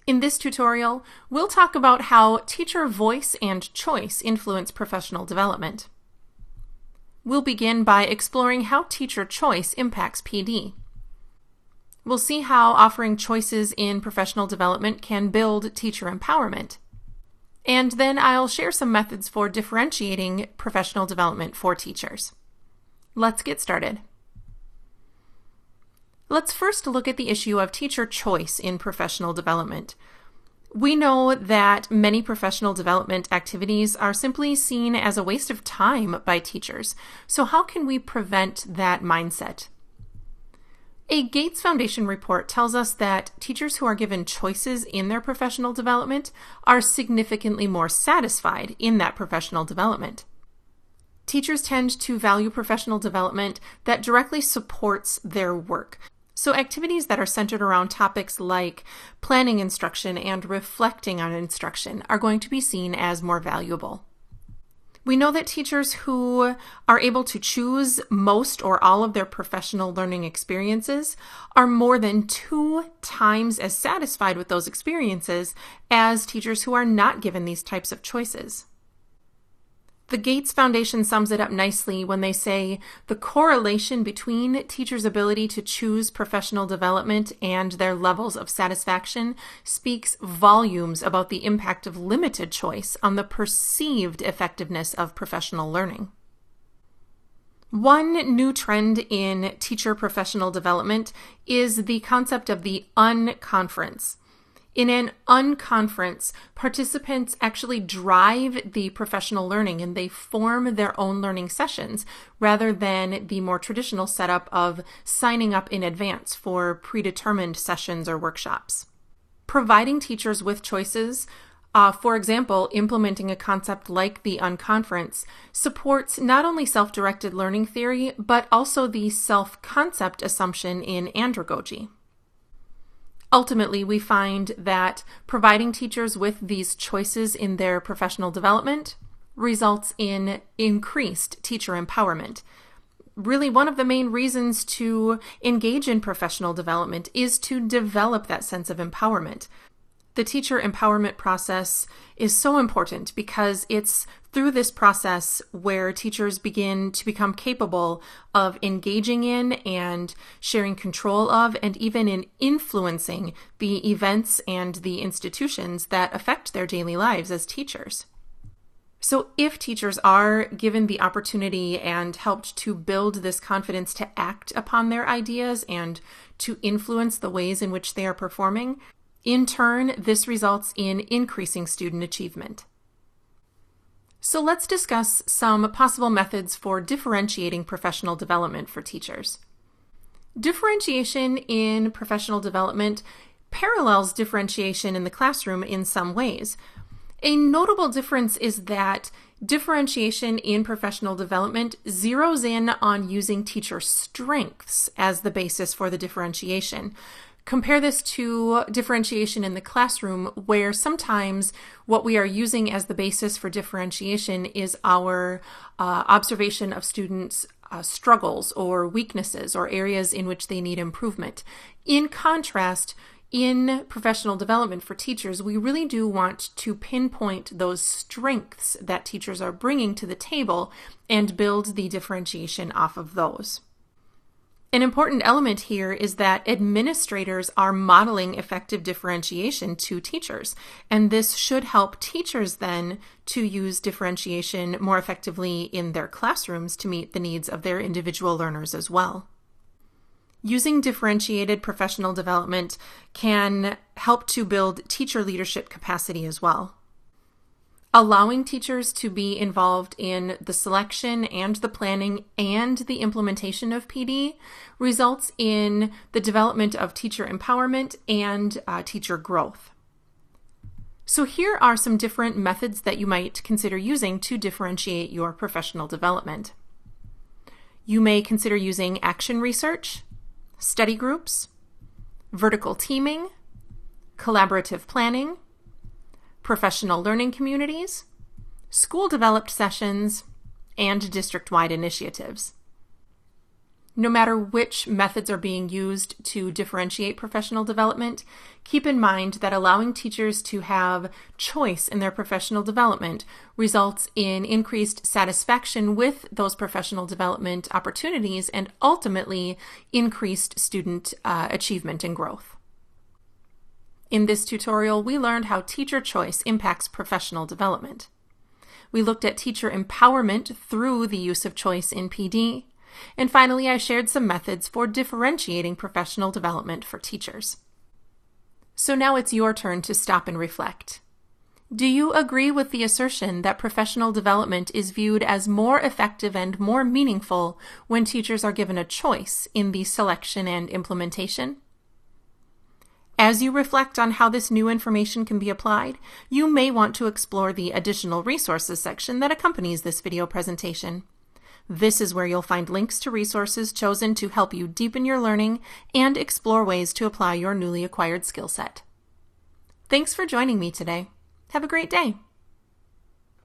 In this tutorial, we'll talk about how teacher voice and choice influence professional development. We'll begin by exploring how teacher choice impacts PD. We'll see how offering choices in professional development can build teacher empowerment. And then I'll share some methods for differentiating professional development for teachers. Let's get started. Let's first look at the issue of teacher choice in professional development. We know that many professional development activities are simply seen as a waste of time by teachers. So how can we prevent that mindset? A Gates Foundation report tells us that teachers who are given choices in their professional development are significantly more satisfied in that professional development. Teachers tend to value professional development that directly supports their work. So activities that are centered around topics like planning instruction and reflecting on instruction are going to be seen as more valuable. We know that teachers who are able to choose most or all of their professional learning experiences are more than 2 times as satisfied with those experiences as teachers who are not given these types of choices. The Gates Foundation sums it up nicely when they say the correlation between teachers' ability to choose professional development and their levels of satisfaction speaks volumes about the impact of limited choice on the perceived effectiveness of professional learning. One new trend in teacher professional development is the concept of the unconference. In an unconference, participants actually drive the professional learning and they form their own learning sessions rather than the more traditional setup of signing up in advance for predetermined sessions or workshops. Providing teachers with choices, for example, implementing a concept like the unconference, supports not only self-directed learning theory, but also the self-concept assumption in andragogy. Ultimately, we find that providing teachers with these choices in their professional development results in increased teacher empowerment. Really, one of the main reasons to engage in professional development is to develop that sense of empowerment. The teacher empowerment process is so important because it's through this process where teachers begin to become capable of engaging in and sharing control of and even in influencing the events and the institutions that affect their daily lives as teachers. So if teachers are given the opportunity and helped to build this confidence to act upon their ideas and to influence the ways in which they are performing, in turn, this results in increasing student achievement. So let's discuss some possible methods for differentiating professional development for teachers. Differentiation in professional development parallels differentiation in the classroom in some ways. A notable difference is that differentiation in professional development zeroes in on using teacher strengths as the basis for the differentiation. Compare this to differentiation in the classroom, where sometimes what we are using as the basis for differentiation is our observation of students' struggles or weaknesses or areas in which they need improvement. In contrast, in professional development for teachers, we really do want to pinpoint those strengths that teachers are bringing to the table and build the differentiation off of those. An important element here is that administrators are modeling effective differentiation to teachers, and this should help teachers then to use differentiation more effectively in their classrooms to meet the needs of their individual learners as well. Using differentiated professional development can help to build teacher leadership capacity as well. Allowing teachers to be involved in the selection and the planning and the implementation of PD results in the development of teacher empowerment and teacher growth. So here are some different methods that you might consider using to differentiate your professional development. You may consider using action research, study groups, vertical teaming, collaborative planning, professional learning communities, school-developed sessions, and district-wide initiatives. No matter which methods are being used to differentiate professional development, keep in mind that allowing teachers to have choice in their professional development results in increased satisfaction with those professional development opportunities and ultimately increased student achievement and growth. In this tutorial, we learned how teacher choice impacts professional development. We looked at teacher empowerment through the use of choice in PD. And finally, I shared some methods for differentiating professional development for teachers. So now it's your turn to stop and reflect. Do you agree with the assertion that professional development is viewed as more effective and more meaningful when teachers are given a choice in the selection and implementation? As you reflect on how this new information can be applied, you may want to explore the additional resources section that accompanies this video presentation. This is where you'll find links to resources chosen to help you deepen your learning and explore ways to apply your newly acquired skill set. Thanks for joining me today. Have a great day.